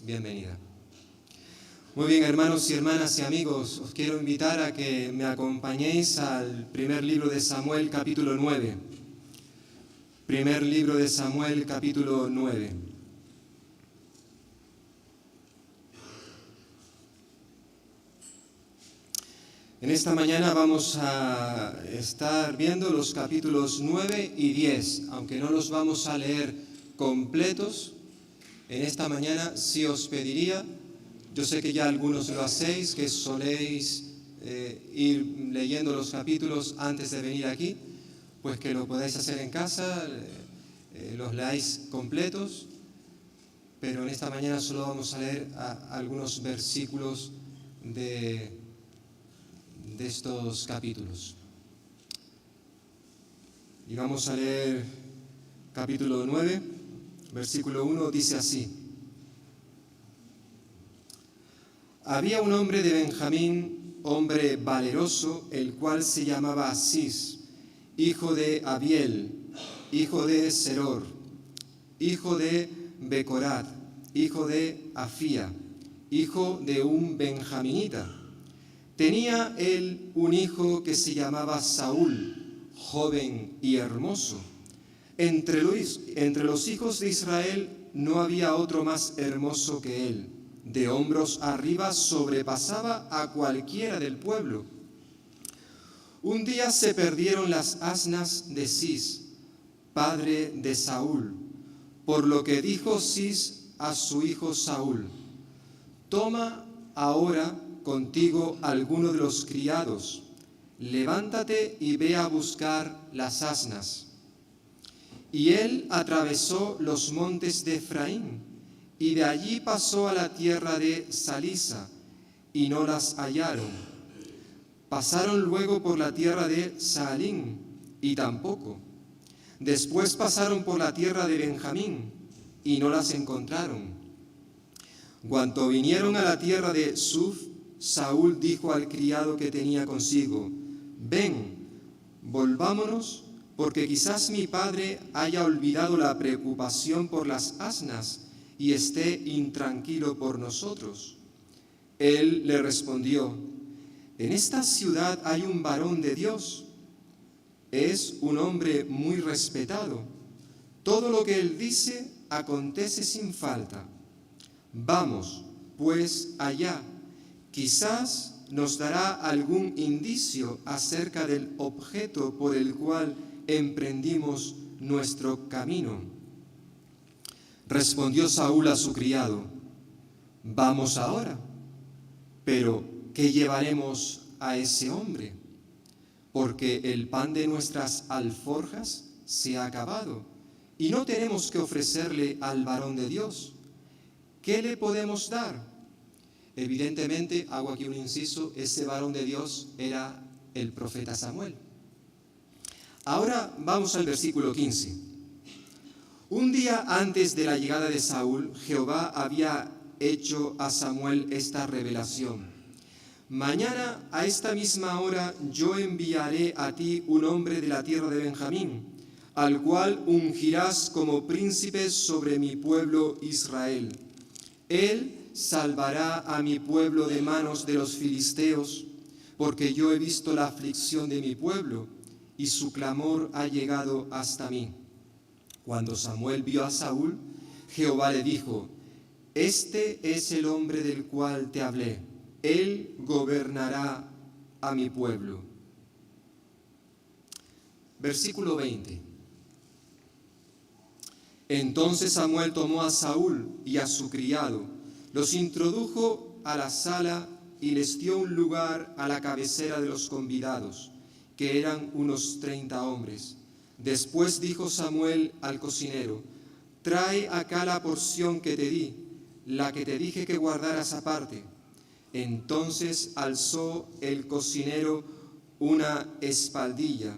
bienvenida. Muy bien, hermanos y hermanas y amigos, os quiero invitar a que me acompañéis al primer libro de Samuel, capítulo 9. Primer libro de Samuel, capítulo 9. En esta mañana vamos a estar viendo los capítulos 9 y 10, aunque no los vamos a leer completos. En esta mañana sí os pediría, yo sé que ya algunos lo hacéis, que soléis ir leyendo los capítulos antes de venir aquí, pues que lo podáis hacer en casa, los leáis completos, pero en esta mañana solo vamos a leer algunos versículos de estos capítulos. Y vamos a leer capítulo 9, versículo 1, dice así: Había un hombre de Benjamín, hombre valeroso, el cual se llamaba Cis, hijo de Abiel, hijo de Seror, hijo de Becorat, hijo de Afía, hijo de un benjaminita. Tenía él un hijo que se llamaba Saúl, joven y hermoso. Entre los hijos de Israel no había otro más hermoso que él. De hombros arriba sobrepasaba a cualquiera del pueblo. Un día se perdieron las asnas de Cis, padre de Saúl, por lo que dijo Cis a su hijo Saúl: Toma ahora contigo alguno de los criados, levántate y ve a buscar las asnas. Y él atravesó los montes de Efraín, y de allí pasó a la tierra de Salisa, y no las hallaron. Pasaron luego por la tierra de Saalín, y tampoco. Después pasaron por la tierra de Benjamín, y no las encontraron. Cuando vinieron a la tierra de Suf, Saúl dijo al criado que tenía consigo: Ven, volvámonos, porque quizás mi padre haya olvidado la preocupación por las asnas y esté intranquilo por nosotros. Él le respondió: En esta ciudad hay un varón de Dios. Es un hombre muy respetado. Todo lo que él dice acontece sin falta. Vamos, pues, allá. Quizás nos dará algún indicio acerca del objeto por el cual emprendimos nuestro camino. Respondió Saúl a su criado: Vamos ahora. Pero, ¿qué llevaremos a ese hombre? Porque el pan de nuestras alforjas se ha acabado, y no tenemos que ofrecerle al varón de Dios. ¿Qué le podemos dar? Evidentemente, hago aquí un inciso, ese varón de Dios era el profeta Samuel. Ahora vamos al versículo 15. Un día antes de la llegada de Saúl, Jehová había hecho a Samuel esta revelación: Mañana a esta misma hora yo enviaré a ti un hombre de la tierra de Benjamín, al cual ungirás como príncipe sobre mi pueblo Israel. Él salvará a mi pueblo de manos de los filisteos, porque yo he visto la aflicción de mi pueblo, y su clamor ha llegado hasta mí. Cuando Samuel vio a Saúl, Jehová le dijo: Este es el hombre del cual te hablé, él gobernará a mi pueblo. Versículo 20. Entonces Samuel tomó a Saúl y a su criado, los introdujo a la sala y les dio un lugar a la cabecera de los convidados, que eran unos 30 hombres. Después dijo Samuel al cocinero: Trae acá la porción que te di, la que te dije que guardaras aparte. Entonces alzó el cocinero una espaldilla,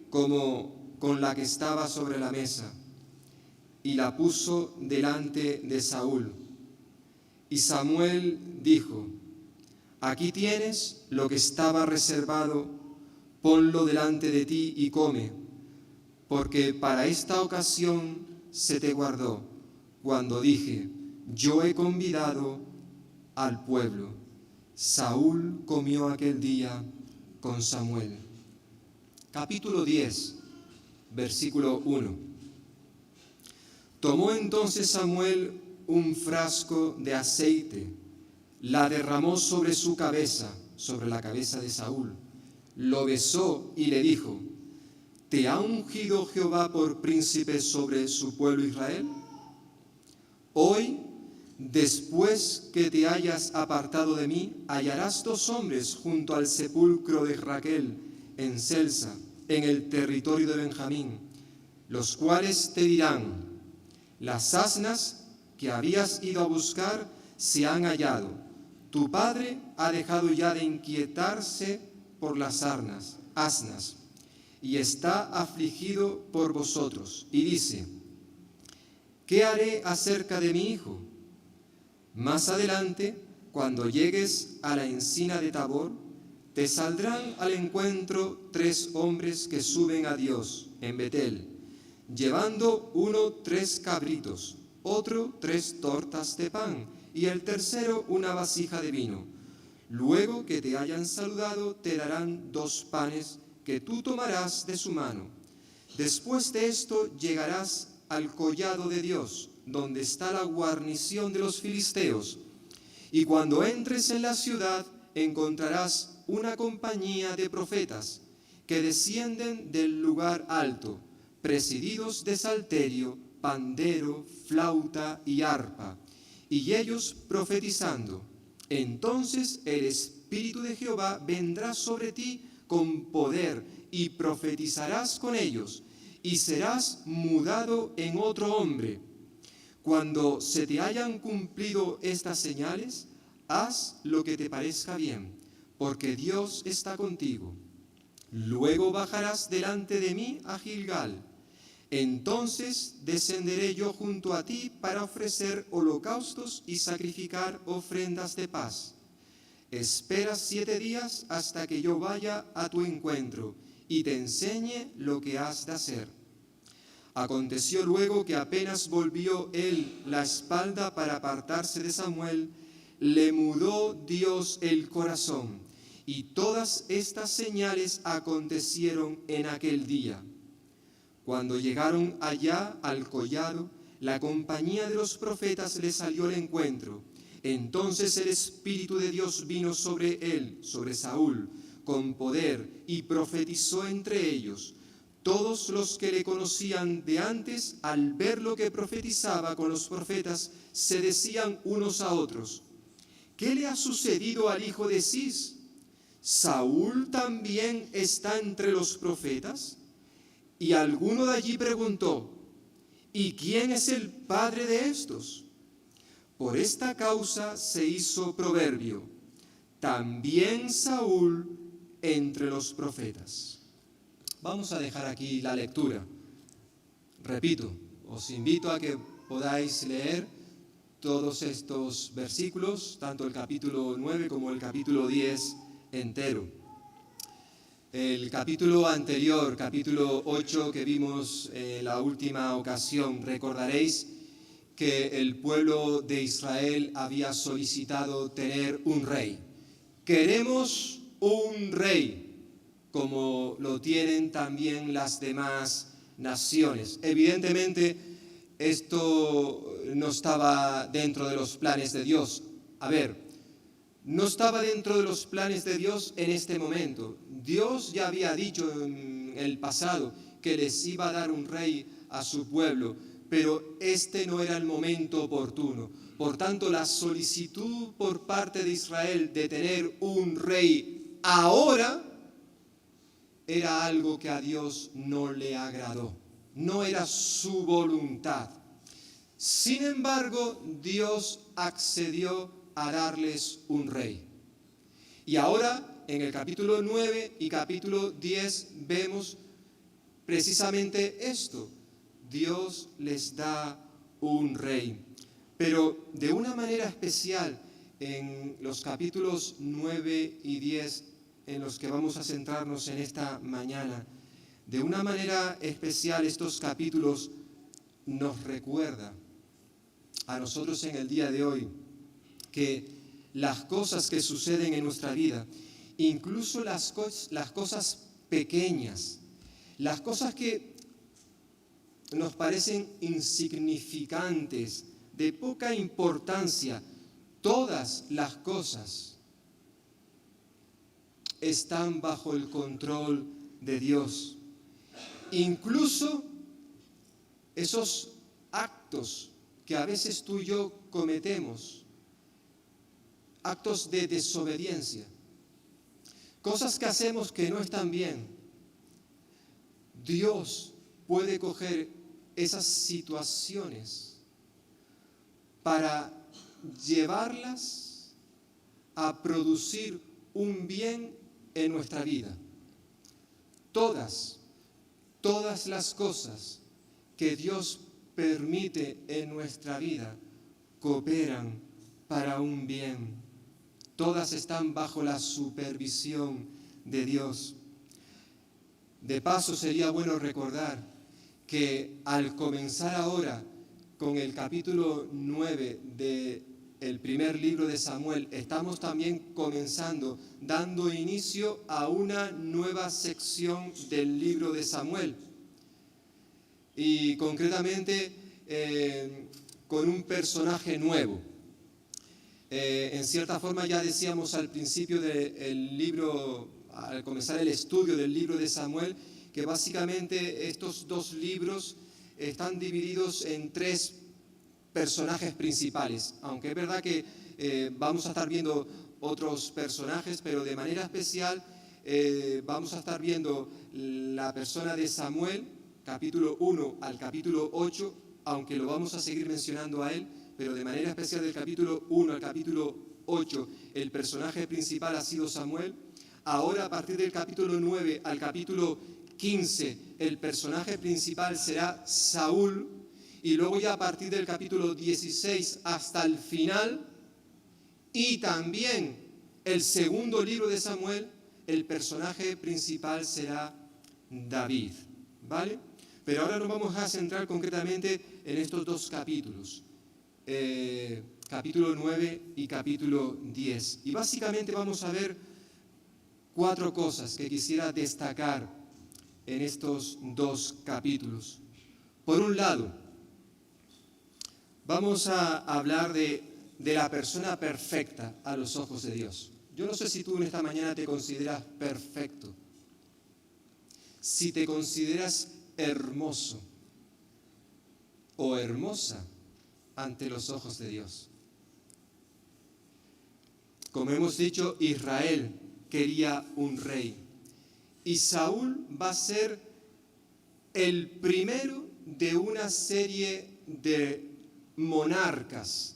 como con la que estaba sobre la mesa, y la puso delante de Saúl. Y Samuel dijo: Aquí tienes lo que estaba reservado, ponlo delante de ti y come, porque para esta ocasión se te guardó, cuando dije: yo he convidado al pueblo. Saúl comió aquel día con Samuel. Capítulo 10, versículo 1. Tomó entonces Samuel un frasco de aceite, la derramó sobre su cabeza, sobre la cabeza de Saúl, lo besó y le dijo: ¿te ha ungido Jehová por príncipe sobre su pueblo Israel? Hoy, después que te hayas apartado de mí, hallarás 2 hombres junto al sepulcro de Raquel en Selsa, en el territorio de Benjamín, los cuales te dirán: las asnas que habías ido a buscar se han hallado. Tu padre ha dejado ya de inquietarse por las asnas y está afligido por vosotros. Y dice: ¿qué haré acerca de mi hijo? Más adelante, cuando llegues a la encina de Tabor, te saldrán al encuentro 3 hombres que suben a Dios en Betel, llevando uno 3 cabritos, otro 3 tortas de pan, y el tercero una vasija de vino. Luego que te hayan saludado, te darán 2 panes que tú tomarás de su mano. Después de esto llegarás al collado de Dios, donde está la guarnición de los filisteos, y cuando entres en la ciudad encontrarás una compañía de profetas que descienden del lugar alto, presididos de salterio, pandero, flauta y arpa, y ellos profetizando. Entonces el Espíritu de Jehová vendrá sobre ti con poder, y profetizarás con ellos, y serás mudado en otro hombre. Cuando se te hayan cumplido estas señales, haz lo que te parezca bien, porque Dios está contigo. Luego bajarás delante de mí a Gilgal. Entonces descenderé yo junto a ti para ofrecer holocaustos y sacrificar ofrendas de paz. Espera 7 días hasta que yo vaya a tu encuentro y te enseñe lo que has de hacer. Aconteció luego que apenas volvió él la espalda para apartarse de Samuel, le mudó Dios el corazón, y todas estas señales acontecieron en aquel día. Cuando llegaron allá al collado, la compañía de los profetas le salió al encuentro. Entonces el Espíritu de Dios vino sobre él, sobre Saúl, con poder, y profetizó entre ellos. Todos los que le conocían de antes, al ver lo que profetizaba con los profetas, se decían unos a otros: ¿qué le ha sucedido al hijo de Cis? ¿Saúl también está entre los profetas? Y alguno de allí preguntó: ¿y quién es el padre de estos? Por esta causa se hizo proverbio: también Saúl entre los profetas. Vamos a dejar aquí la lectura. Repito, os invito a que podáis leer todos estos versículos, tanto el capítulo 9 como el capítulo 10 entero. El capítulo anterior, capítulo 8 que vimos la última ocasión, recordaréis que el pueblo de Israel había solicitado tener un rey. Queremos un rey, como lo tienen también las demás naciones. Evidentemente, esto no estaba dentro de los planes de Dios. No estaba dentro de los planes de Dios en este momento. Dios ya había dicho en el pasado que les iba a dar un rey a su pueblo, pero este no era el momento oportuno. Por tanto, la solicitud por parte de Israel de tener un rey ahora era algo que a Dios no le agradó, no era su voluntad. Sin embargo, Dios accedió a darles un rey. Y ahora, en el capítulo 9 y capítulo 10, vemos precisamente esto. Dios les da un rey. Pero de una manera especial, en los capítulos 9 y 10, en los que vamos a centrarnos en esta mañana, de una manera especial estos capítulos nos recuerda a nosotros en el día de hoy que las cosas que suceden en nuestra vida, incluso las cosas pequeñas, las cosas que nos parecen insignificantes, de poca importancia, todas las cosas están bajo el control de Dios. Incluso esos actos que a veces tú y yo cometemos, actos de desobediencia, cosas que hacemos que no están bien, Dios puede coger esas situaciones para llevarlas a producir un bien en nuestra vida. Todas las cosas que Dios permite en nuestra vida cooperan para un bien. Todas están bajo la supervisión de Dios. De paso, sería bueno recordar que al comenzar ahora con el capítulo 9 del primer libro de Samuel, estamos también comenzando, dando inicio a una nueva sección del libro de Samuel. Y concretamente con un personaje nuevo. En cierta forma ya decíamos al principio del libro, al comenzar el estudio del libro de Samuel, que básicamente estos dos libros están divididos en tres personajes principales, aunque es verdad que vamos a estar viendo otros personajes, pero de manera especial vamos a estar viendo la persona de Samuel, capítulo 1 al capítulo 8, aunque lo vamos a seguir mencionando a él, pero de manera especial del capítulo 1 al capítulo 8, el personaje principal ha sido Samuel. Ahora, a partir del capítulo 9 al capítulo 15, el personaje principal será Saúl, y luego ya a partir del capítulo 16 hasta el final, y también el segundo libro de Samuel, el personaje principal será David, ¿vale? Pero ahora nos vamos a centrar concretamente en estos dos capítulos, capítulo 9 y capítulo 10. Y básicamente vamos a ver 4 cosas que quisiera destacar en estos dos capítulos. Por un lado, vamos a hablar de la persona perfecta a los ojos de Dios. Yo no sé si tú en esta mañana te consideras perfecto, si te consideras hermoso o hermosa ante los ojos de Dios. Como hemos dicho, Israel quería un rey y Saúl va a ser el primero de una serie de monarcas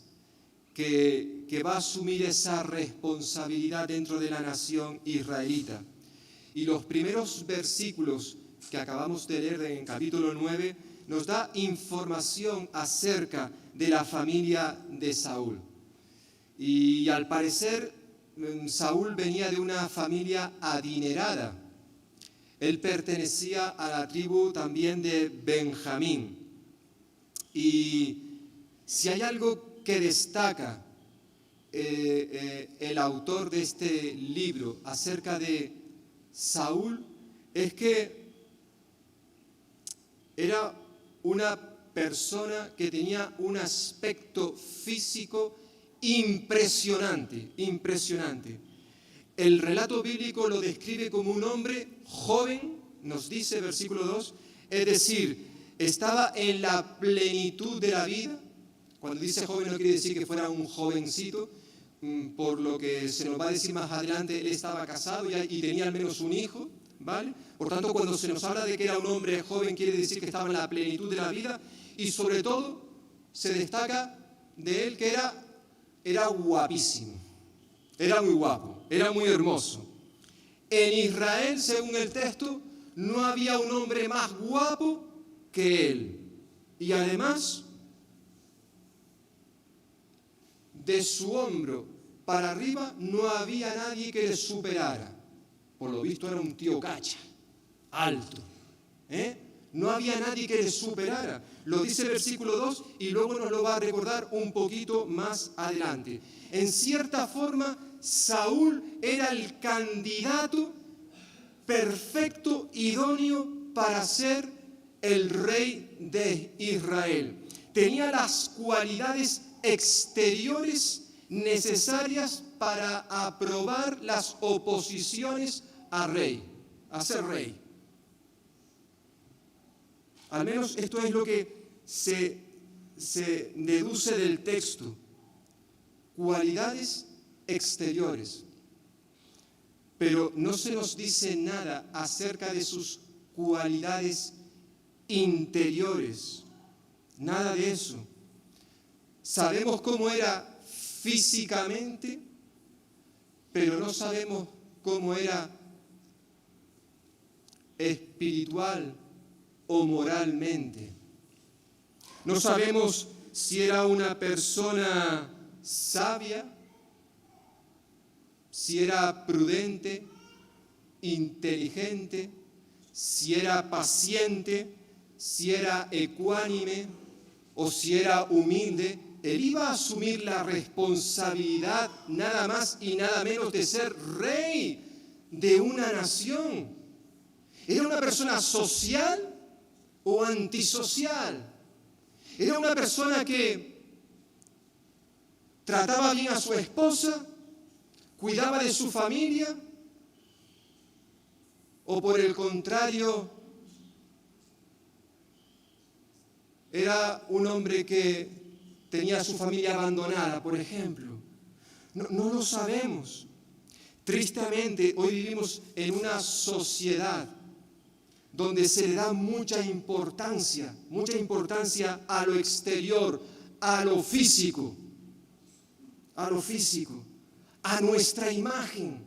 que va a asumir esa responsabilidad dentro de la nación israelita. Y los primeros versículos que acabamos de leer en capítulo 9 nos da información acerca de la familia de Saúl. Y al parecer Saúl venía de una familia adinerada. Él pertenecía a la tribu también de Benjamín. Y si hay algo que destaca el autor de este libro acerca de Saúl, es que era una persona que tenía un aspecto físico impresionante. El relato bíblico lo describe como un hombre joven, nos dice versículo 2, es decir, estaba en la plenitud de la vida. Cuando dice joven no quiere decir que fuera un jovencito, por lo que se nos va a decir más adelante, él estaba casado y tenía al menos un hijo, ¿vale? Por tanto, cuando se nos habla de que era un hombre joven, quiere decir que estaba en la plenitud de la vida, y sobre todo se destaca de él que era guapísimo, era muy guapo, era muy hermoso. En Israel, según el texto, no había un hombre más guapo que él. Y además, de su hombro para arriba no había nadie que le superara. Por lo visto era un tío cacha, alto, No había nadie que le superara. Lo dice el versículo 2 y luego nos lo va a recordar un poquito más adelante. En cierta forma, Saúl era el candidato perfecto, idóneo para ser el rey de Israel. Tenía las cualidades exteriores necesarias para aprobar las oposiciones a ser rey. Al menos esto es lo que se deduce del texto. Cualidades exteriores. Pero no se nos dice nada acerca de sus cualidades interiores. Nada de eso. Sabemos cómo era físicamente, pero no sabemos cómo era espiritual o moralmente. No sabemos si era una persona sabia, si era prudente, inteligente, si era paciente, si era ecuánime o si era humilde. Él iba a asumir la responsabilidad nada más y nada menos de ser rey de una nación. ¿Era una persona social o antisocial? ¿Era una persona que trataba bien a su esposa, cuidaba de su familia? ¿O por el contrario, era un hombre que tenía a su familia abandonada, por ejemplo? No lo sabemos. Tristemente, hoy vivimos en una sociedad donde se le da mucha importancia a lo exterior, a lo físico, a nuestra imagen.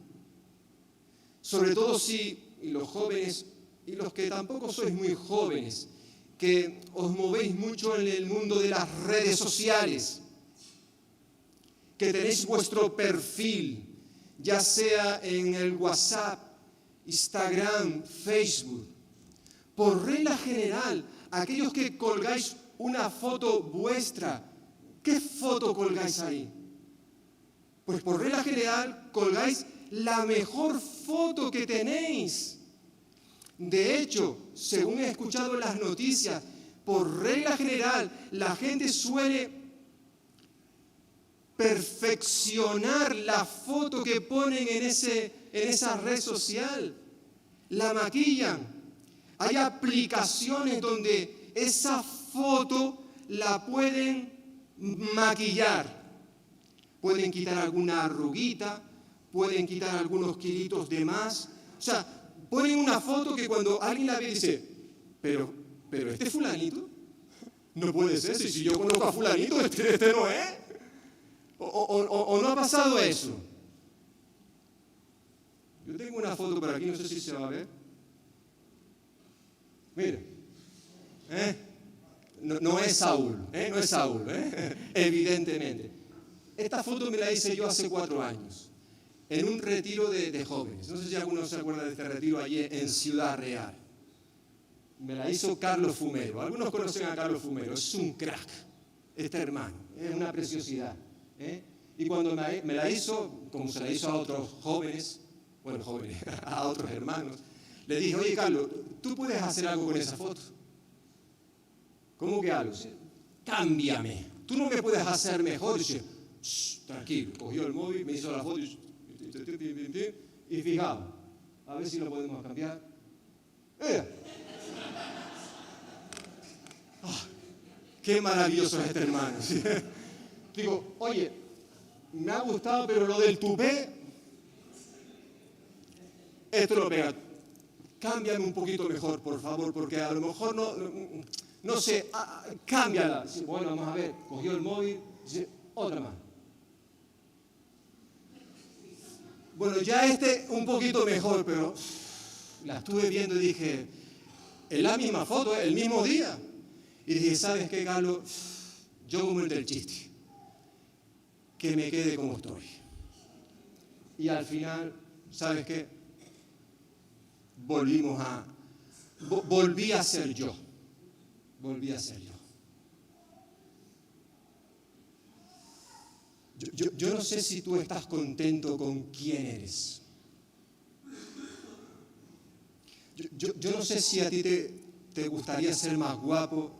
Sobre todo si los jóvenes, y los que tampoco sois muy jóvenes, que os movéis mucho en el mundo de las redes sociales, que tenéis vuestro perfil, ya sea en el WhatsApp, Instagram, Facebook. Por regla general, aquellos que colgáis una foto vuestra, ¿qué foto colgáis ahí? Pues por regla general colgáis la mejor foto que tenéis. De hecho, según he escuchado en las noticias, por regla general, la gente suele perfeccionar la foto que ponen en esa red social. La maquillan. Hay aplicaciones donde esa foto la pueden maquillar. Pueden quitar alguna arruguita, pueden quitar algunos kilitos de más. O sea, ponen una foto que cuando alguien la ve dice, pero este fulanito, no puede ser, si yo conozco a fulanito, este no es. O no ha pasado eso. Yo tengo una foto por aquí, no sé si se va a ver. Mira, no es Saúl, no es Saúl, evidentemente. Esta foto me la hice yo hace 4 años, en un retiro de jóvenes. No sé si alguno se acuerda de este retiro allí en Ciudad Real. Me la hizo Carlos Fumero. Algunos conocen a Carlos Fumero, es un crack, este hermano, es una preciosidad. Y cuando me la hizo, como se la hizo a otros jóvenes, a otros hermanos, le dije, oye Carlos, ¿tú puedes hacer algo con esa foto? ¿Cómo que algo? Cámbiame, tú no me puedes hacer mejor. Y dice, tranquilo, cogió el móvil, me hizo la foto y fijaos, a ver si lo podemos cambiar. Qué maravilloso es este hermano. Digo, oye, me ha gustado, pero lo del tupé, esto lo pega. Cámbiame un poquito mejor, por favor, porque a lo mejor no sé, cámbiala. Bueno, vamos a ver, cogió el móvil, dice, otra más. Bueno, ya un poquito mejor, pero la estuve viendo y dije, es la misma foto, el mismo día. Y dije, ¿sabes qué, Carlos? Yo como el del chiste, que me quede como estoy. Y al final, ¿sabes qué? Volví a ser yo. volví a ser yo. Yo no sé si tú estás contento con quién eres. Yo no sé si a ti te gustaría ser más guapo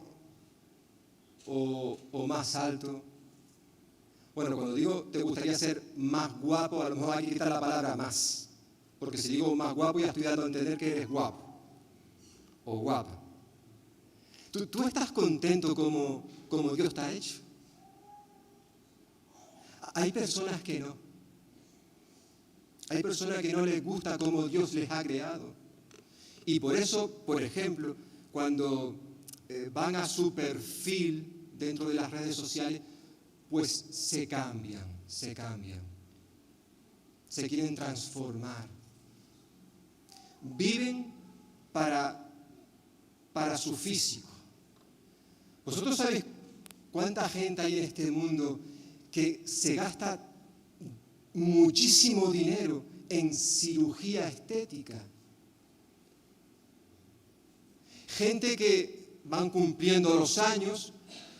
o más alto. Bueno, cuando digo te gustaría ser más guapo, a lo mejor hay que quitar la palabra más. Porque si digo más guapo ya estoy dando a entender que eres guapo o guapa. ¿Tú estás contento como Dios te ha hecho? Hay personas que no. Hay personas que no les gusta cómo Dios les ha creado. Y por eso, por ejemplo, cuando van a su perfil dentro de las redes sociales, pues se cambian. Se quieren transformar. Viven para su físico. ¿Vosotros sabéis cuánta gente hay en este mundo que se gasta muchísimo dinero en cirugía estética? Gente que van cumpliendo los años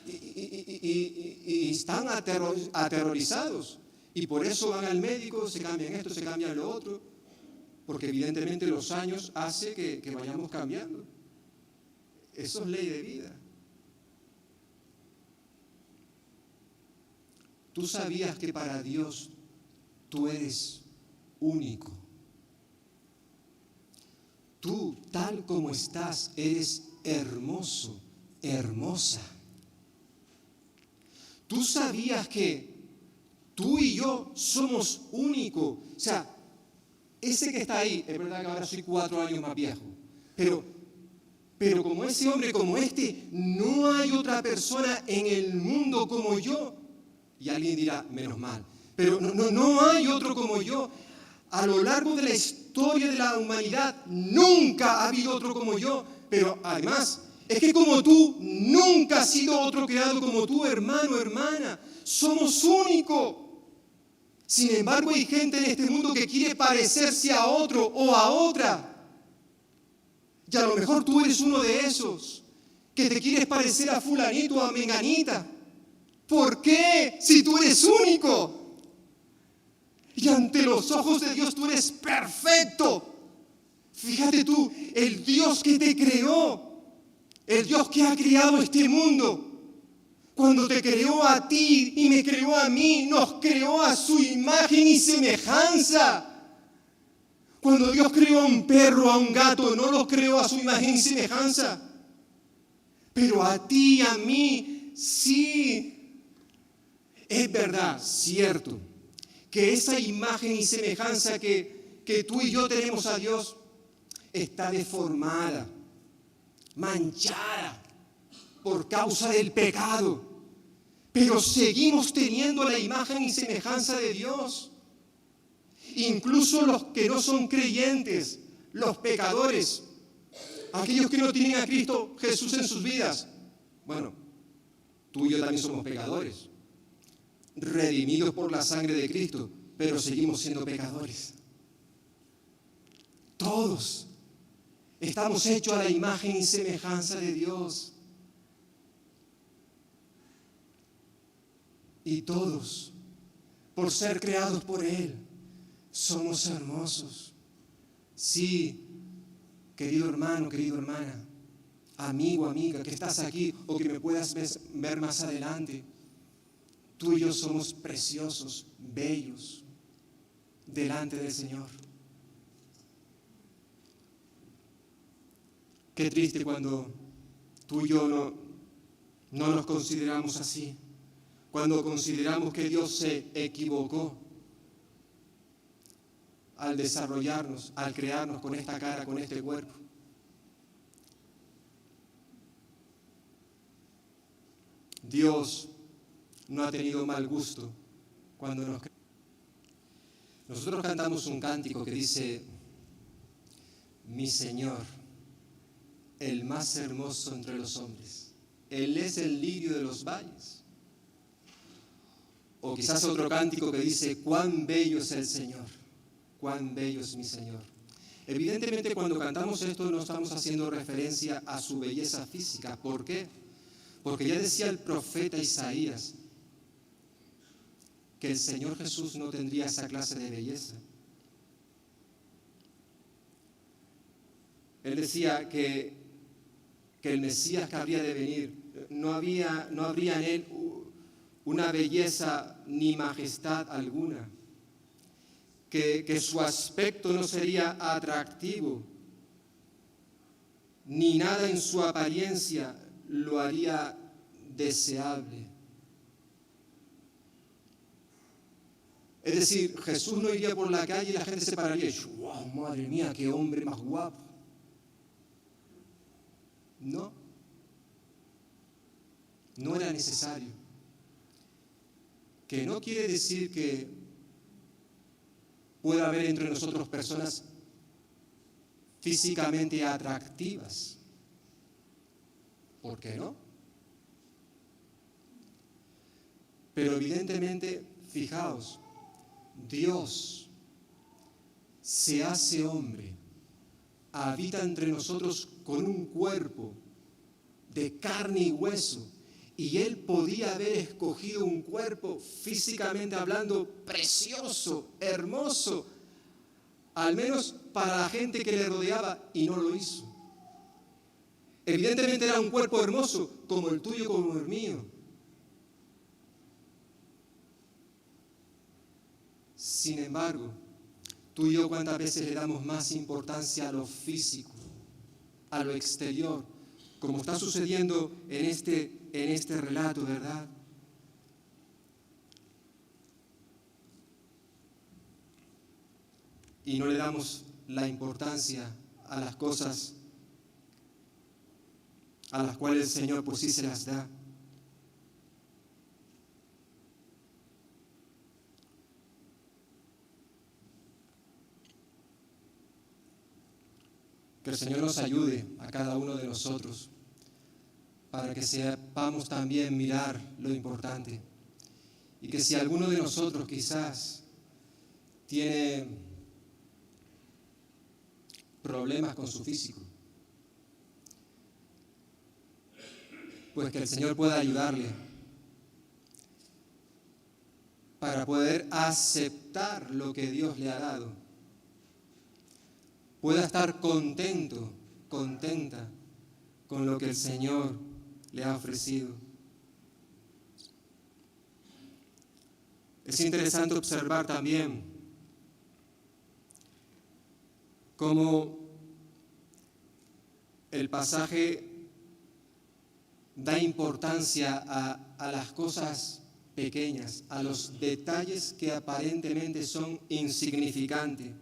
y están aterrorizados. Y por eso van al médico, se cambian esto, se cambian lo otro. Porque evidentemente los años hacen que vayamos cambiando. Eso es ley de vida. ¿Tú sabías que para Dios tú eres único? Tú, tal como estás, eres hermoso, hermosa. ¿Tú sabías que tú y yo somos únicos? O sea, ese que está ahí, es verdad que ahora soy 4 años más viejo, pero como ese hombre, como este, no hay otra persona en el mundo como yo. Y alguien dirá, menos mal, pero no hay otro como yo. A lo largo de la historia de la humanidad nunca ha habido otro como yo, pero además es que como tú nunca ha sido otro creado como tú, hermano, hermana. Somos únicos. Sin embargo, hay gente en este mundo que quiere parecerse a otro o a otra. Y a lo mejor tú eres uno de esos, que te quieres parecer a fulanito o a menganita. ¿Por qué? Si tú eres único. Y ante los ojos de Dios tú eres perfecto. Fíjate tú, el Dios que te creó, el Dios que ha creado este mundo, cuando te creó a ti y me creó a mí, nos creó a su imagen y semejanza. Cuando Dios creó a un perro, a un gato, no los creó a su imagen y semejanza. Pero a ti y a mí, sí. Es verdad, cierto, que esa imagen y semejanza que tú y yo tenemos a Dios está deformada, manchada por causa del pecado. Pero seguimos teniendo la imagen y semejanza de Dios. Incluso los que no son creyentes, los pecadores, aquellos que no tienen a Cristo Jesús en sus vidas. Bueno, tú y yo también somos pecadores, redimidos por la sangre de Cristo, pero seguimos siendo pecadores. Todos estamos hechos a la imagen y semejanza de Dios. Y todos, por ser creados por Él, somos hermosos. Sí, querido hermano, querida hermana, amigo, amiga, que estás aquí o que me puedas ver más adelante. Tú y yo somos preciosos, bellos, delante del Señor. Qué triste cuando tú y yo no nos consideramos así. Cuando consideramos que Dios se equivocó al desarrollarnos, al crearnos con esta cara, con este cuerpo. Dios no ha tenido mal gusto cuando nos creó. Nosotros cantamos un cántico que dice: mi Señor, el más hermoso entre los hombres, Él es el lirio de los valles. O quizás otro cántico que dice: cuán bello es el Señor, cuán bello es mi Señor. Evidentemente, cuando cantamos esto no estamos haciendo referencia a su belleza física. ¿Por qué? Porque ya decía el profeta Isaías que el Señor Jesús no tendría esa clase de belleza. Él decía que el Mesías que habría de venir, no habría en él una belleza ni majestad alguna, que su aspecto no sería atractivo, ni nada en su apariencia lo haría deseable. Es decir, Jesús no iría por la calle y la gente se pararía y ¡wow, madre mía, qué hombre más guapo! No era necesario. Que no quiere decir que pueda haber entre nosotros personas físicamente atractivas. ¿Por qué no? Pero evidentemente, fijaos, Dios se hace hombre, habita entre nosotros con un cuerpo de carne y hueso, y Él podía haber escogido un cuerpo físicamente hablando precioso, hermoso, al menos para la gente que le rodeaba, y no lo hizo. Evidentemente era un cuerpo hermoso, como el tuyo, como el mío. Sin embargo, tú y yo cuántas veces le damos más importancia a lo físico, a lo exterior, como está sucediendo en este relato, ¿verdad? Y no le damos la importancia a las cosas a las cuales el Señor por sí se las da. Que el Señor nos ayude a cada uno de nosotros para que sepamos también mirar lo importante. Y que si alguno de nosotros quizás tiene problemas con su físico, pues que el Señor pueda ayudarle para poder aceptar lo que Dios le ha dado. Pueda estar contento, contenta con lo que el Señor le ha ofrecido. Es interesante observar también cómo el pasaje da importancia a las cosas pequeñas, a los detalles que aparentemente son insignificantes.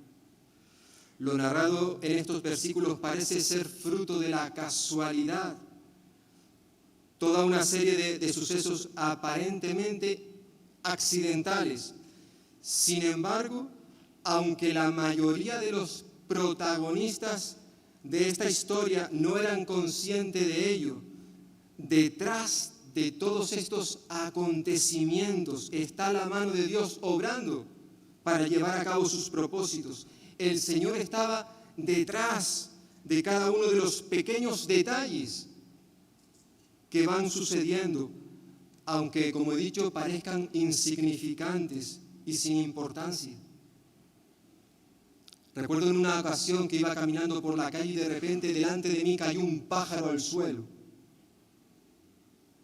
Lo narrado en estos versículos parece ser fruto de la casualidad. Toda una serie de sucesos aparentemente accidentales. Sin embargo, aunque la mayoría de los protagonistas de esta historia no eran conscientes de ello, detrás de todos estos acontecimientos está la mano de Dios obrando para llevar a cabo sus propósitos. El Señor estaba detrás de cada uno de los pequeños detalles que van sucediendo, aunque, como he dicho, parezcan insignificantes y sin importancia. Recuerdo en una ocasión que iba caminando por la calle y de repente delante de mí cayó un pájaro al suelo.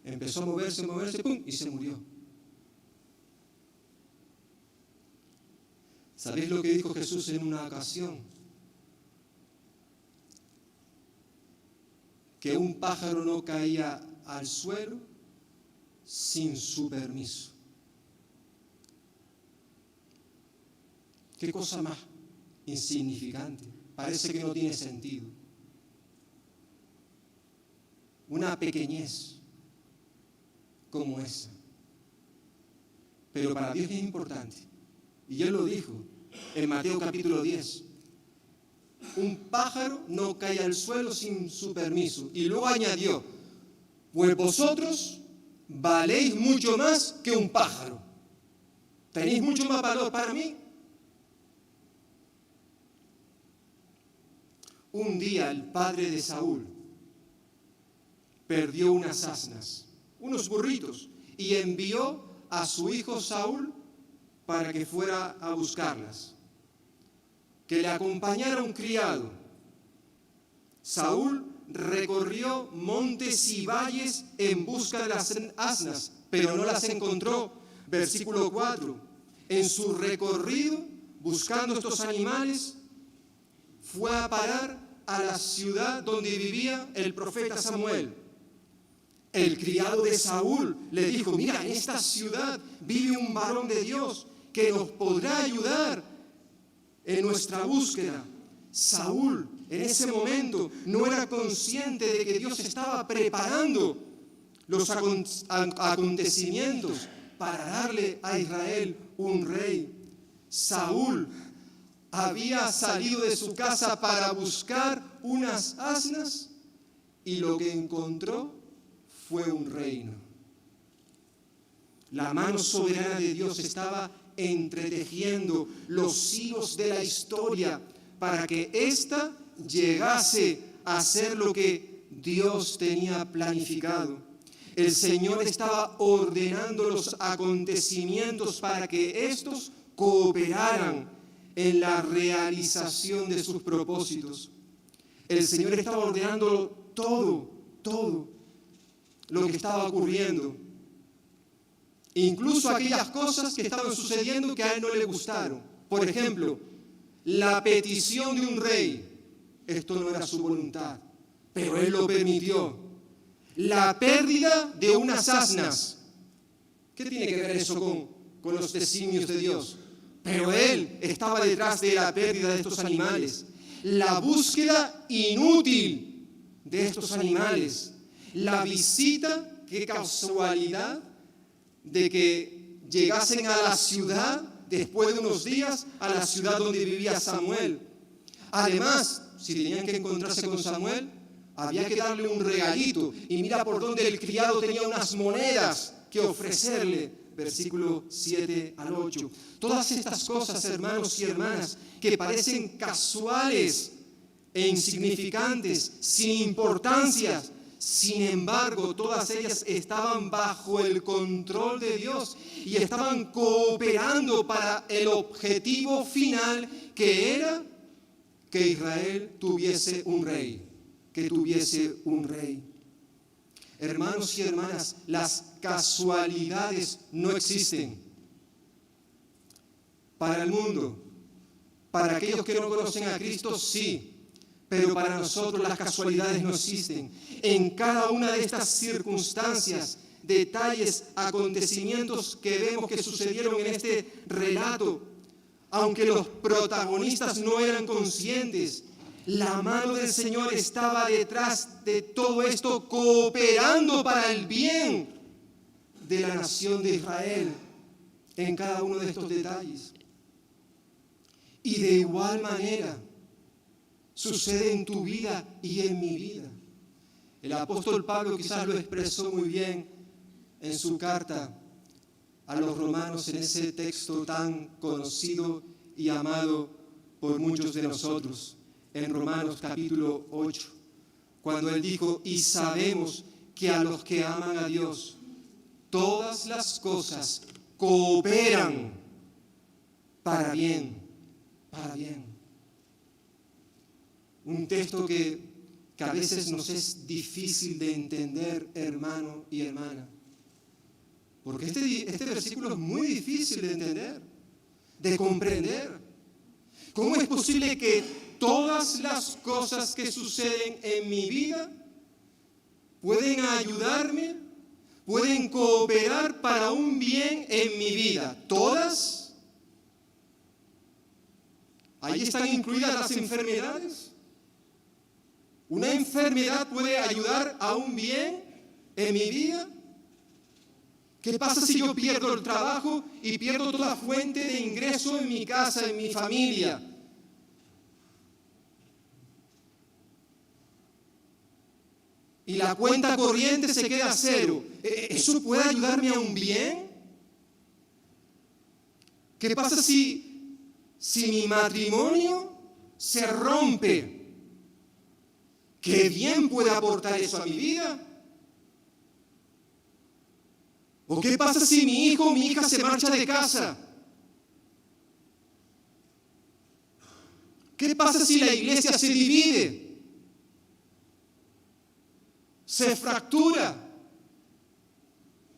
Empezó a moverse, ¡pum!, y se murió. ¿Sabéis lo que dijo Jesús en una ocasión? Que un pájaro no caía al suelo sin su permiso. ¿Qué cosa más insignificante? Parece que no tiene sentido. Una pequeñez como esa. Pero para Dios es importante. Y Él lo dijo en Mateo capítulo 10. Un pájaro no cae al suelo sin su permiso. Y luego añadió, pues vosotros valéis mucho más que un pájaro. Tenéis mucho más valor para mí. Un día el padre de Saúl perdió unas asnas, unos burritos, y envió a su hijo Saúl para que fuera a buscarlas, que le acompañara un criado. Saúl recorrió montes y valles en busca de las asnas, pero no las encontró. Versículo 4. En su recorrido, buscando estos animales, fue a parar a la ciudad donde vivía el profeta Samuel. El criado de Saúl le dijo: mira, en esta ciudad vive un varón de Dios que nos podrá ayudar en nuestra búsqueda. Saúl en ese momento no era consciente de que Dios estaba preparando los acontecimientos para darle a Israel un rey. Saúl había salido de su casa para buscar unas asnas y lo que encontró fue un reino. La mano soberana de Dios estaba entretejiendo los hilos de la historia para que ésta llegase a ser lo que Dios tenía planificado. El Señor estaba ordenando los acontecimientos para que estos cooperaran en la realización de sus propósitos. El Señor estaba ordenando todo lo que estaba ocurriendo. Incluso aquellas cosas que estaban sucediendo que a él no le gustaron. Por ejemplo, la petición de un rey. Esto no era su voluntad, pero él lo permitió. La pérdida de unas asnas. ¿Qué tiene que ver eso con los designios de Dios? Pero él estaba detrás de la pérdida de estos animales. La búsqueda inútil de estos animales. La visita, qué casualidad, de que llegasen a la ciudad, después de unos días, a la ciudad donde vivía Samuel. Además, si tenían que encontrarse con Samuel, había que darle un regalito. Y mira por dónde el criado tenía unas monedas que ofrecerle. Versículo 7 al 8. Todas estas cosas, hermanos y hermanas, que parecen casuales e insignificantes, sin importancia, sin embargo, todas ellas estaban bajo el control de Dios y estaban cooperando para el objetivo final, que era que Israel tuviese un rey, Hermanos y hermanas, las casualidades no existen. Para el mundo, para aquellos que no conocen a Cristo, sí. Pero para nosotros las casualidades no existen. En cada una de estas circunstancias, detalles, acontecimientos que vemos que sucedieron en este relato, aunque los protagonistas no eran conscientes, la mano del Señor estaba detrás de todo esto, cooperando para el bien de la nación de Israel en cada uno de estos detalles. Y de igual manera sucede en tu vida y en mi vida. El apóstol Pablo quizás lo expresó muy bien en su carta a los romanos, en ese texto tan conocido y amado por muchos de nosotros, en Romanos capítulo 8, cuando él dijo: y sabemos que a los que aman a Dios, todas las cosas cooperan para bien, para bien. Un texto que a veces nos es difícil de entender, hermano y hermana. Porque este versículo es muy difícil de entender, de comprender. ¿Cómo es posible que todas las cosas que suceden en mi vida pueden ayudarme, pueden cooperar para un bien en mi vida? ¿Todas? Ahí están incluidas las enfermedades. ¿Una enfermedad puede ayudar a un bien en mi vida? ¿Qué pasa si yo pierdo el trabajo y pierdo toda fuente de ingreso en mi casa, en mi familia? Y la cuenta corriente se queda a cero. ¿Eso puede ayudarme a un bien? ¿Qué pasa si mi matrimonio se rompe? ¿Qué bien puede aportar eso a mi vida? ¿O qué pasa si mi hijo o mi hija se marcha de casa? ¿Qué pasa si la iglesia se divide? Se fractura.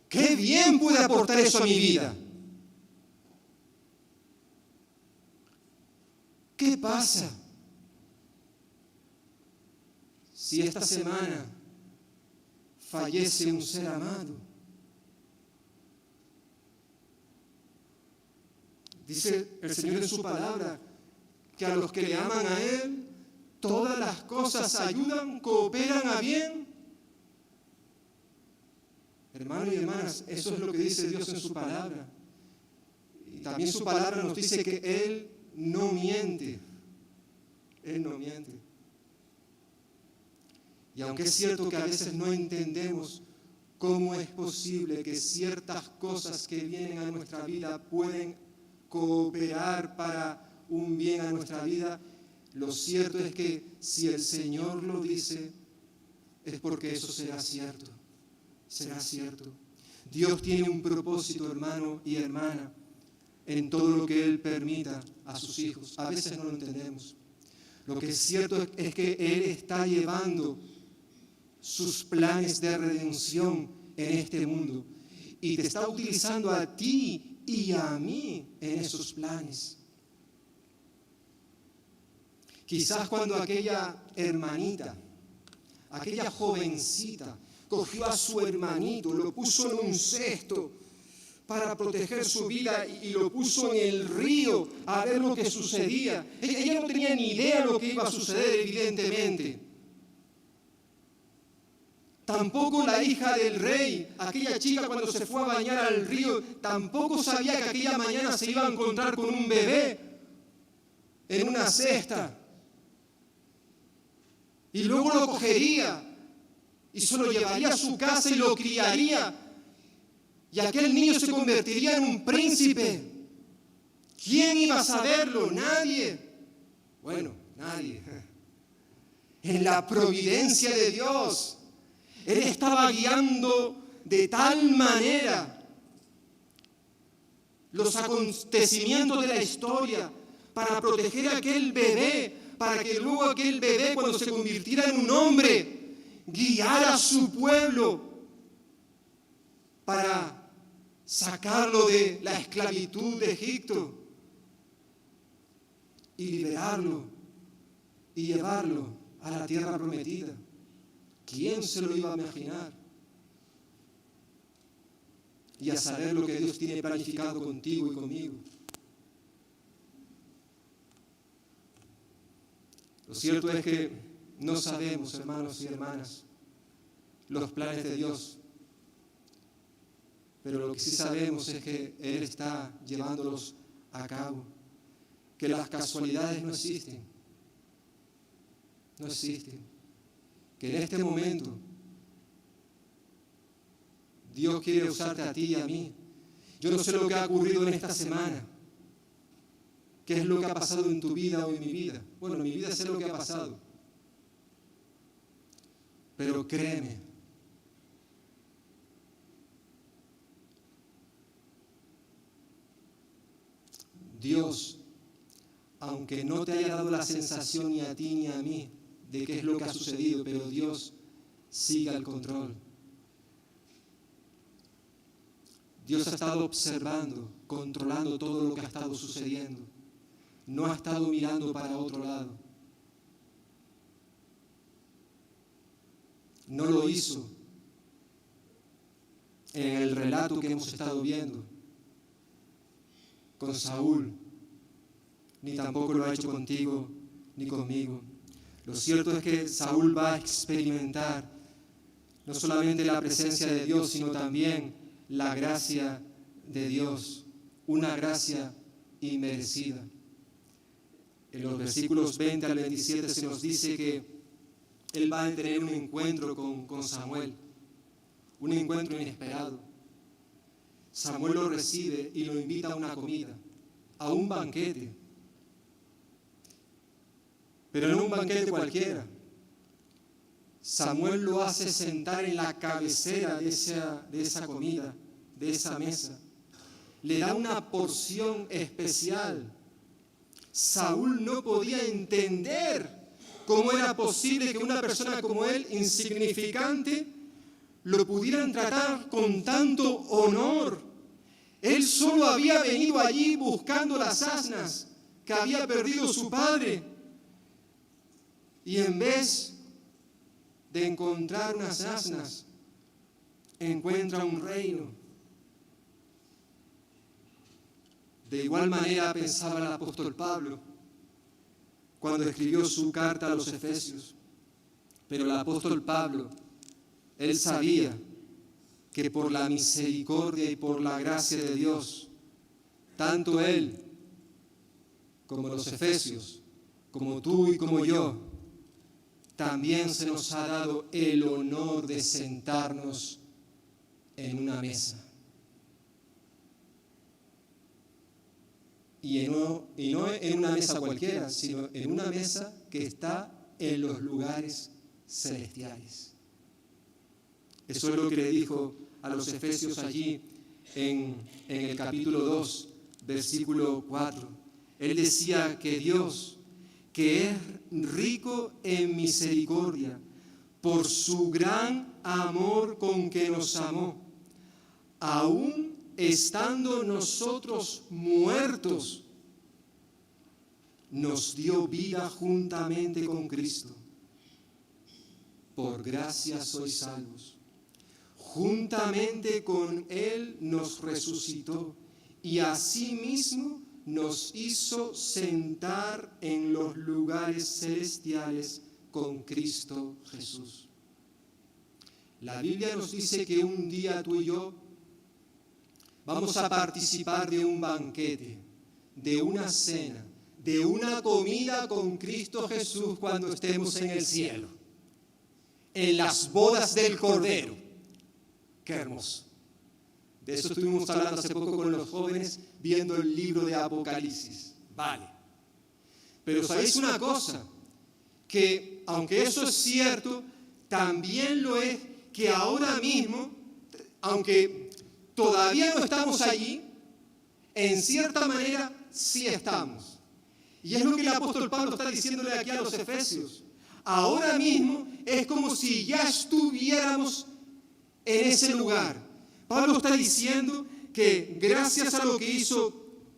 ¿Qué bien puede aportar eso a mi vida? ¿Qué pasa si esta semana fallece un ser amado? Dice el Señor en su palabra que a los que le aman a Él, todas las cosas ayudan, cooperan a bien. Hermanos y hermanas, eso es lo que dice Dios en su palabra. Y también su palabra nos dice que Él no miente. Él no miente. Y aunque es cierto que a veces no entendemos cómo es posible que ciertas cosas que vienen a nuestra vida pueden cooperar para un bien a nuestra vida, lo cierto es que si el Señor lo dice, es porque eso será cierto. Será cierto. Dios tiene un propósito, hermano y hermana, en todo lo que Él permita a sus hijos. A veces no lo entendemos. Lo que es cierto es que Él está llevando sus planes de redención en este mundo y te está utilizando a ti y a mí en esos planes. Quizás cuando aquella hermanita, aquella jovencita, cogió a su hermanito, lo puso en un cesto para proteger su vida y lo puso en el río a ver lo que sucedía. Ella no tenía ni idea de lo que iba a suceder, evidentemente. Tampoco la hija del rey, aquella chica cuando se fue a bañar al río, tampoco sabía que aquella mañana se iba a encontrar con un bebé en una cesta. Y luego lo cogería y se lo llevaría a su casa y lo criaría. Y aquel niño se convertiría en un príncipe. ¿Quién iba a saberlo? Nadie. Bueno, nadie. En la providencia de Dios, Él estaba guiando de tal manera los acontecimientos de la historia para proteger a aquel bebé, para que luego aquel bebé, cuando se convirtiera en un hombre, guiara a su pueblo para sacarlo de la esclavitud de Egipto y liberarlo y llevarlo a la tierra prometida. ¿Quién se lo iba a imaginar? Y a saber lo que Dios tiene planificado contigo y conmigo. Lo cierto es que no sabemos, hermanos y hermanas, los planes de Dios. Pero lo que sí sabemos es que Él está llevándolos a cabo. Que las casualidades no existen. No existen. Que en este momento Dios quiere usarte a ti y a mí. Yo no sé lo que ha ocurrido en esta semana. ¿Qué es lo que ha pasado en tu vida o en mi vida? Bueno, en mi vida sé lo que ha pasado. Pero créeme, Dios, aunque no te haya dado la sensación ni a ti ni a mí de qué es lo que ha sucedido, pero Dios sigue al control. Dios ha estado observando, controlando todo lo que ha estado sucediendo. No ha estado mirando para otro lado. No lo hizo en el relato que hemos estado viendo con Saúl, ni tampoco lo ha hecho contigo ni conmigo. Lo cierto es que Saúl va a experimentar no solamente la presencia de Dios, sino también la gracia de Dios, una gracia inmerecida. En los versículos 20 al 27 se nos dice que él va a tener un encuentro con Samuel, un encuentro inesperado. Samuel lo recibe y lo invita a una comida, a un banquete. Pero no un banquete cualquiera, Samuel lo hace sentar en la cabecera de esa comida, de esa mesa. Le da una porción especial. Saúl no podía entender cómo era posible que una persona como él, insignificante, lo pudieran tratar con tanto honor. Él solo había venido allí buscando las asnas que había perdido su padre. Y en vez de encontrar unas asnas, encuentra un reino. De igual manera pensaba el apóstol Pablo cuando escribió su carta a los Efesios. Pero el apóstol Pablo, él sabía que por la misericordia y por la gracia de Dios, tanto él como los Efesios, como tú y como yo, también se nos ha dado el honor de sentarnos en una mesa. Y no en una mesa cualquiera, sino en una mesa que está en los lugares celestiales. Eso es lo que le dijo a los Efesios allí en el capítulo 2, versículo 4. Él decía que Dios, que es rico en misericordia, por su gran amor con que nos amó, aún estando nosotros muertos, nos dio vida juntamente con Cristo. Por gracia sois salvos. Juntamente con Él nos resucitó y asimismo nos hizo sentar en los lugares celestiales con Cristo Jesús. La Biblia nos dice que un día tú y yo vamos a participar de un banquete, de una cena, de una comida con Cristo Jesús cuando estemos en el cielo, en las bodas del Cordero. Qué hermoso. De eso estuvimos hablando hace poco con los jóvenes, viendo el libro de Apocalipsis. Vale. Pero ¿sabéis una cosa? Que aunque eso es cierto, también lo es que ahora mismo, aunque todavía no estamos allí, en cierta manera sí estamos. Y es lo que el apóstol Pablo está diciéndole aquí a los Efesios. Ahora mismo es como si ya estuviéramos en ese lugar. Pablo está diciendo que gracias a lo que hizo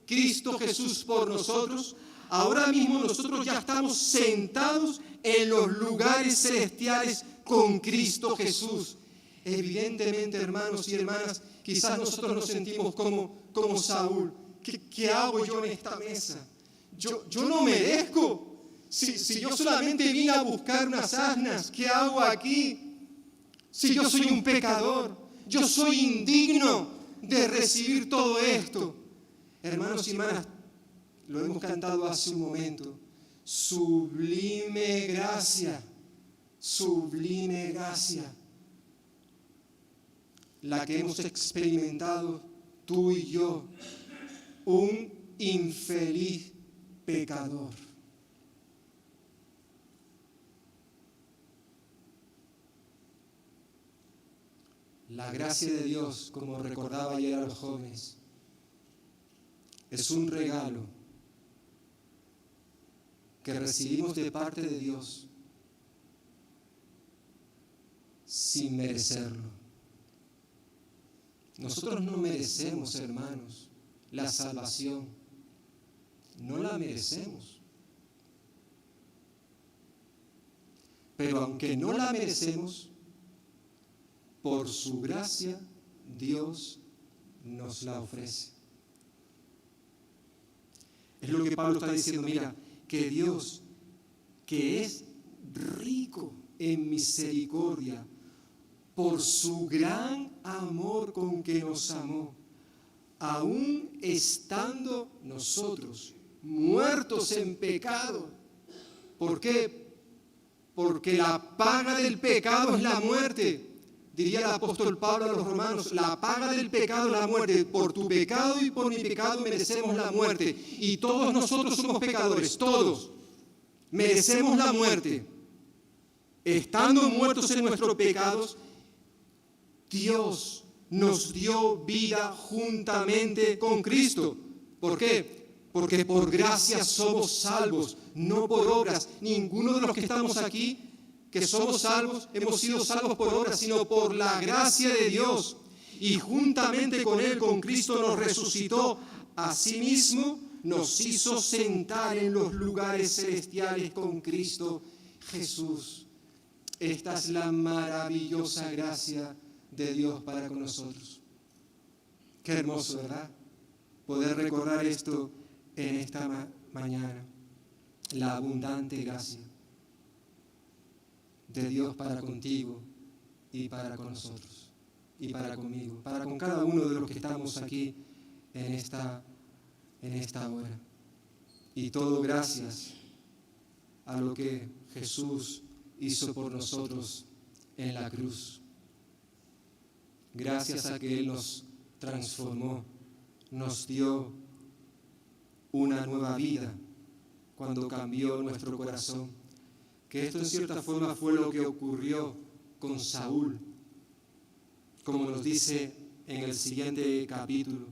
Cristo Jesús por nosotros, ahora mismo nosotros ya estamos sentados en los lugares celestiales con Cristo Jesús. Evidentemente, hermanos y hermanas, quizás nosotros nos sentimos como Saúl. ¿Qué hago yo en esta mesa? Yo no merezco. Si yo solamente vine a buscar unas asnas, ¿qué hago aquí? Si yo soy un pecador, yo soy indigno de recibir todo esto. Hermanos y hermanas, lo hemos cantado hace un momento. Sublime gracia, sublime gracia, la que hemos experimentado tú y yo, un infeliz pecador. La gracia de Dios, como recordaba ayer a los jóvenes, es un regalo que recibimos de parte de Dios sin merecerlo. Nosotros no merecemos, hermanos, la salvación. No la merecemos. Pero aunque no la merecemos, por su gracia, Dios nos la ofrece. Es lo que Pablo está diciendo, mira, que Dios, que es rico en misericordia, por su gran amor con que nos amó, aún estando nosotros muertos en pecado. ¿Por qué? Porque la paga del pecado es la muerte. Diría el apóstol Pablo a los romanos, la paga del pecado es la muerte. Por tu pecado y por mi pecado merecemos la muerte. Y todos nosotros somos pecadores, todos. Merecemos la muerte. estando muertos en nuestros pecados, Dios nos dio vida juntamente con Cristo. ¿Por qué? Porque por gracia somos salvos, no por obras. Ninguno de los que estamos aquí, que somos salvos, hemos sido salvos por obras, sino por la gracia de Dios. Y juntamente con Él, con Cristo, nos resucitó. Asimismo, nos hizo sentar en los lugares celestiales con Cristo Jesús. Esta es la maravillosa gracia de Dios para con nosotros. Qué hermoso, ¿verdad? Poder recordar esto en esta mañana. La abundante gracia de Dios para contigo y para con nosotros. Y para conmigo, para con cada uno de los que estamos aquí en esta hora. Y todo gracias a lo que Jesús hizo por nosotros en la cruz. Gracias a que Él nos transformó, nos dio una nueva vida cuando cambió nuestro corazón. Que esto en cierta forma fue lo que ocurrió con Saúl, como nos dice en el siguiente capítulo.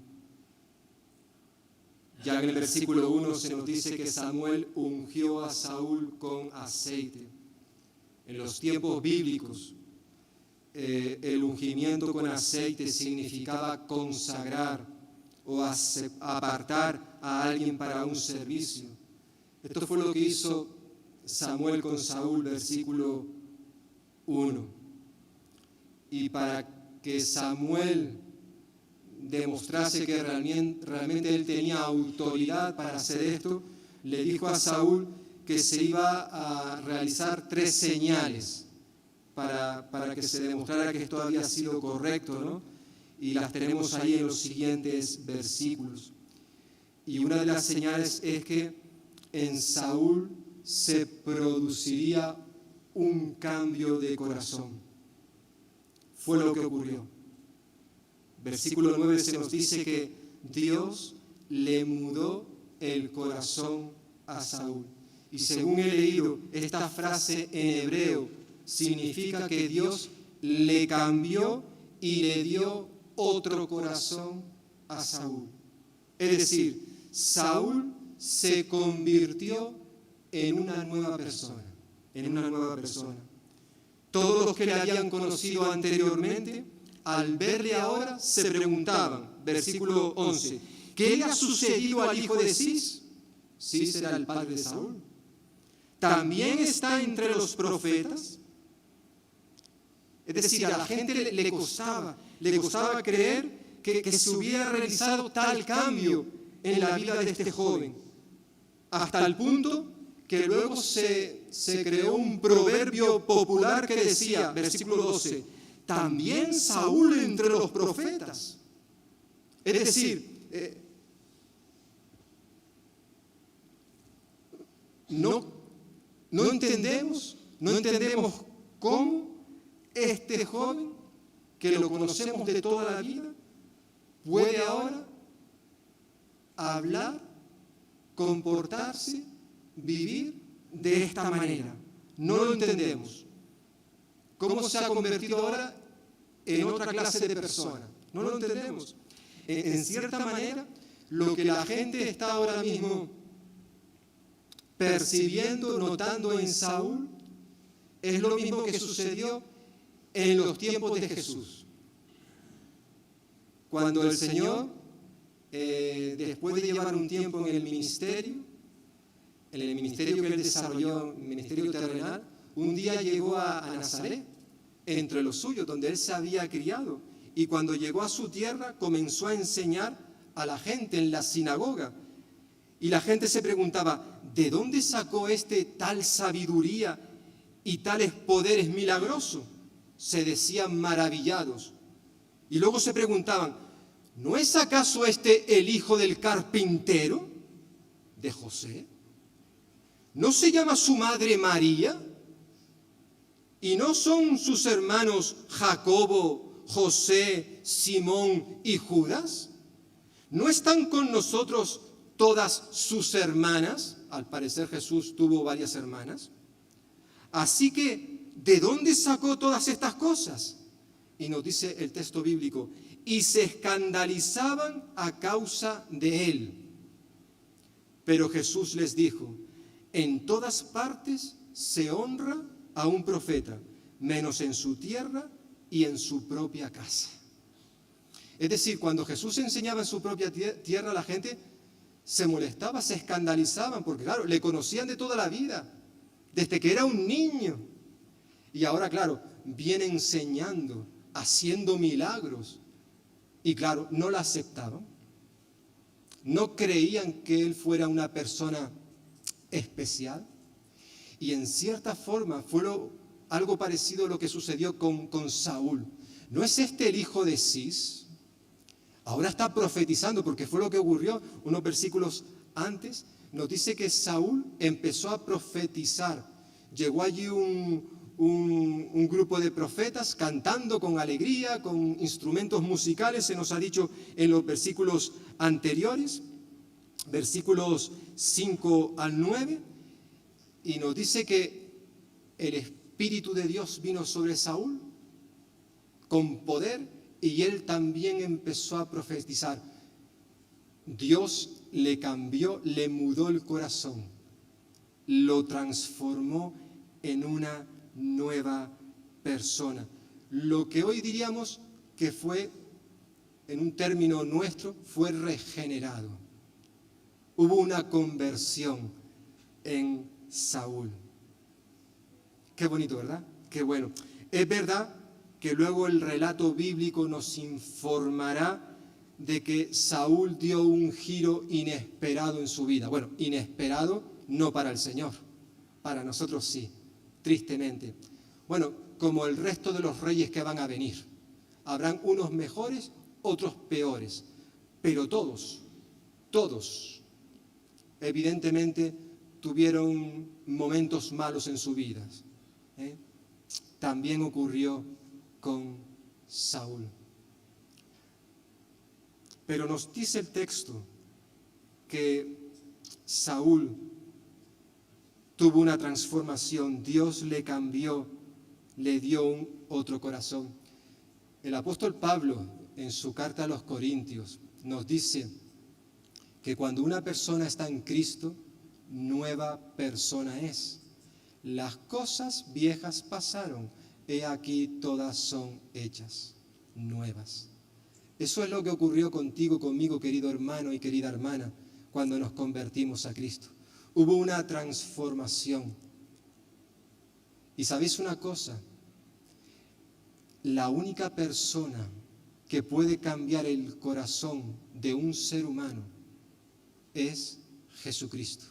Ya en el versículo 1 se nos dice que Samuel ungió a Saúl con aceite. En los tiempos bíblicos, el ungimiento con aceite significaba consagrar o apartar a alguien para un servicio. Esto fue lo que hizo Samuel con Saúl, versículo 1. Y para que Samuel demostrase que realmente él tenía autoridad para hacer esto, le dijo a Saúl que se iba a realizar 3 señales para que se demostrara que esto había sido correcto, ¿no? Y las tenemos ahí en los siguientes versículos. Y una de las señales es que en Saúl se produciría un cambio de corazón. Fue lo que ocurrió. Versículo 9 se nos dice que Dios le mudó el corazón a Saúl. Y según he leído, esta frase en hebreo significa que Dios le cambió y le dio otro corazón a Saúl. Es decir, Saúl se convirtió en una nueva persona, Todos los que le habían conocido anteriormente, al verle ahora, se preguntaban, versículo 11, ¿qué le ha sucedido al hijo de Cis? Cis era el padre de Saúl. ¿También está entre los profetas? Es decir, a la gente le costaba creer que se hubiera realizado tal cambio en la vida de este joven, hasta el punto que luego se creó un proverbio popular que decía, versículo 12, también Saúl entre los profetas. Es decir, no entendemos cómo este joven, que lo conocemos de toda la vida, puede ahora hablar, comportarse, vivir de esta manera. No lo entendemos. ¿Cómo se ha convertido ahora en otra clase de persona? No lo entendemos. En cierta manera, lo que la gente está ahora mismo percibiendo, notando en Saúl, es lo mismo que sucedió en los tiempos de Jesús. Cuando el Señor, después de llevar un tiempo en el ministerio que Él desarrolló, el ministerio terrenal, un día llegó a Nazaret, entre los suyos, donde Él se había criado. Y cuando llegó a su tierra, comenzó a enseñar a la gente en la sinagoga. Y la gente se preguntaba, ¿de dónde sacó tal sabiduría y tales poderes milagrosos? Se decían maravillados. Y luego se preguntaban, ¿no es acaso el hijo del carpintero de José? ¿No se llama su madre María? ¿Y no son sus hermanos Jacobo, José, Simón y Judas? ¿No están con nosotros todas sus hermanas? Al parecer Jesús tuvo varias hermanas. Así que ¿de dónde sacó todas estas cosas? Y nos dice el texto bíblico, y se escandalizaban a causa de él. Pero Jesús les dijo, en todas partes se honra a un profeta, menos en su tierra y en su propia casa. Es decir, cuando Jesús enseñaba en su propia tierra, la gente se molestaba, se escandalizaban, porque claro, le conocían de toda la vida, desde que era un niño. Y ahora, claro, viene enseñando, haciendo milagros. Y claro, no la aceptaban. No creían que él fuera una persona especial. Y en cierta forma fue algo parecido a lo que sucedió con Saúl. ¿No es este el hijo de Cis? Ahora está profetizando, porque fue lo que ocurrió unos versículos antes. Nos dice que Saúl empezó a profetizar. Llegó allí un grupo de profetas cantando con alegría, con instrumentos musicales, se nos ha dicho en los versículos anteriores, versículos 5 al 9, y nos dice que el Espíritu de Dios vino sobre Saúl con poder y él también empezó a profetizar. Dios le cambió, le mudó el corazón, lo transformó en una nueva persona. Lo que hoy diríamos que fue, en un término nuestro, fue regenerado. Hubo una conversión en Saúl. Qué bonito, ¿verdad? Qué bueno. Es verdad que luego el relato bíblico nos informará de que Saúl dio un giro inesperado en su vida. Bueno, inesperado no para el Señor, para nosotros sí, tristemente. Bueno, como el resto de los reyes que van a venir. Habrán unos mejores, otros peores, pero todos, evidentemente tuvieron momentos malos en sus vidas. También ocurrió con Saúl. Pero nos dice el texto que Saúl tuvo una transformación, Dios le cambió, le dio otro corazón. El apóstol Pablo, en su carta a los Corintios, nos dice que cuando una persona está en Cristo, nueva persona es. Las cosas viejas pasaron, he aquí todas son hechas nuevas. Eso es lo que ocurrió contigo, conmigo, querido hermano y querida hermana, cuando nos convertimos a Cristo. Hubo una transformación. Y ¿sabéis una cosa? La única persona que puede cambiar el corazón de un ser humano es Jesucristo.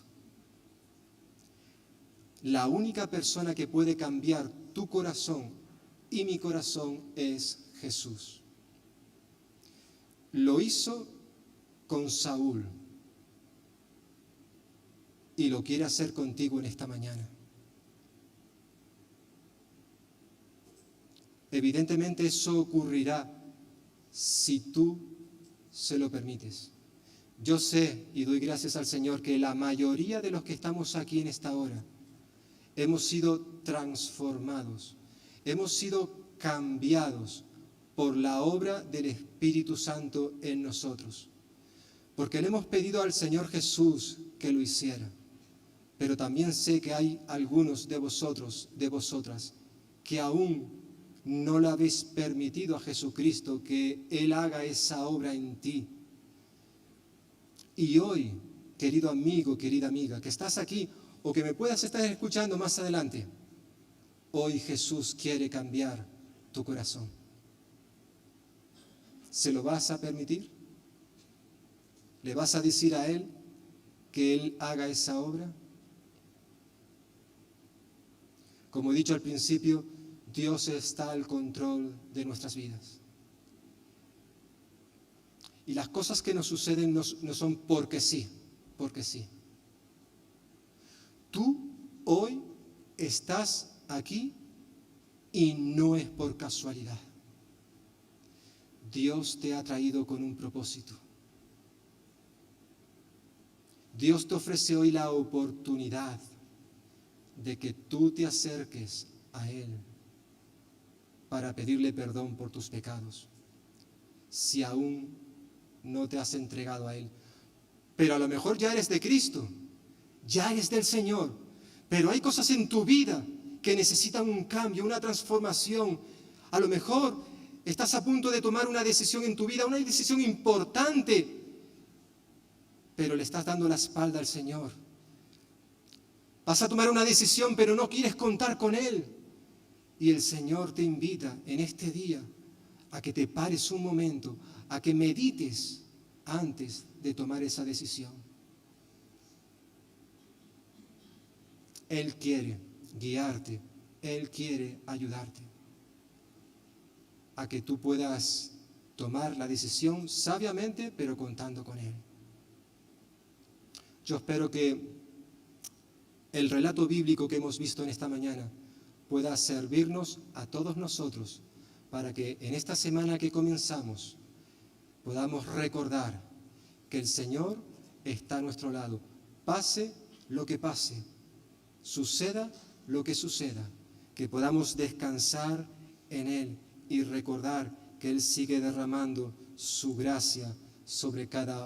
La única persona que puede cambiar tu corazón y mi corazón es Jesús. Lo hizo con Saúl y lo quiere hacer contigo en esta mañana. Evidentemente eso ocurrirá si tú se lo permites. Yo sé y doy gracias al Señor que la mayoría de los que estamos aquí en esta hora hemos sido transformados, hemos sido cambiados por la obra del Espíritu Santo en nosotros. Porque le hemos pedido al Señor Jesús que lo hiciera. Pero también sé que hay algunos de vosotros, de vosotras, que aún no le habéis permitido a Jesucristo que Él haga esa obra en ti. Y hoy, querido amigo, querida amiga, que estás aquí o que me puedas estar escuchando más adelante, hoy Jesús quiere cambiar tu corazón. ¿Se lo vas a permitir? ¿Le vas a decir a Él que Él haga esa obra? Como he dicho al principio, Dios está al control de nuestras vidas. Y las cosas que nos suceden no son porque sí, porque sí. Tú hoy estás aquí y no es por casualidad. Dios te ha traído con un propósito. Dios te ofrece hoy la oportunidad de que tú te acerques a Él para pedirle perdón por tus pecados, si aún no te has entregado a Él. Pero a lo mejor ya eres de Cristo, ya eres del Señor, pero hay cosas en tu vida que necesitan un cambio, una transformación. A lo mejor estás a punto de tomar una decisión en tu vida, una decisión importante, pero le estás dando la espalda al Señor. Vas a tomar una decisión, pero no quieres contar con Él. Y el Señor te invita en este día a que te pares un momento, a que medites antes de tomar esa decisión. Él quiere guiarte, Él quiere ayudarte a que tú puedas tomar la decisión sabiamente, pero contando con Él. Yo espero que el relato bíblico que hemos visto en esta mañana pueda servirnos a todos nosotros para que en esta semana que comenzamos podamos recordar que el Señor está a nuestro lado. Pase lo que pase, suceda lo que suceda, que podamos descansar en Él y recordar que Él sigue derramando su gracia sobre cada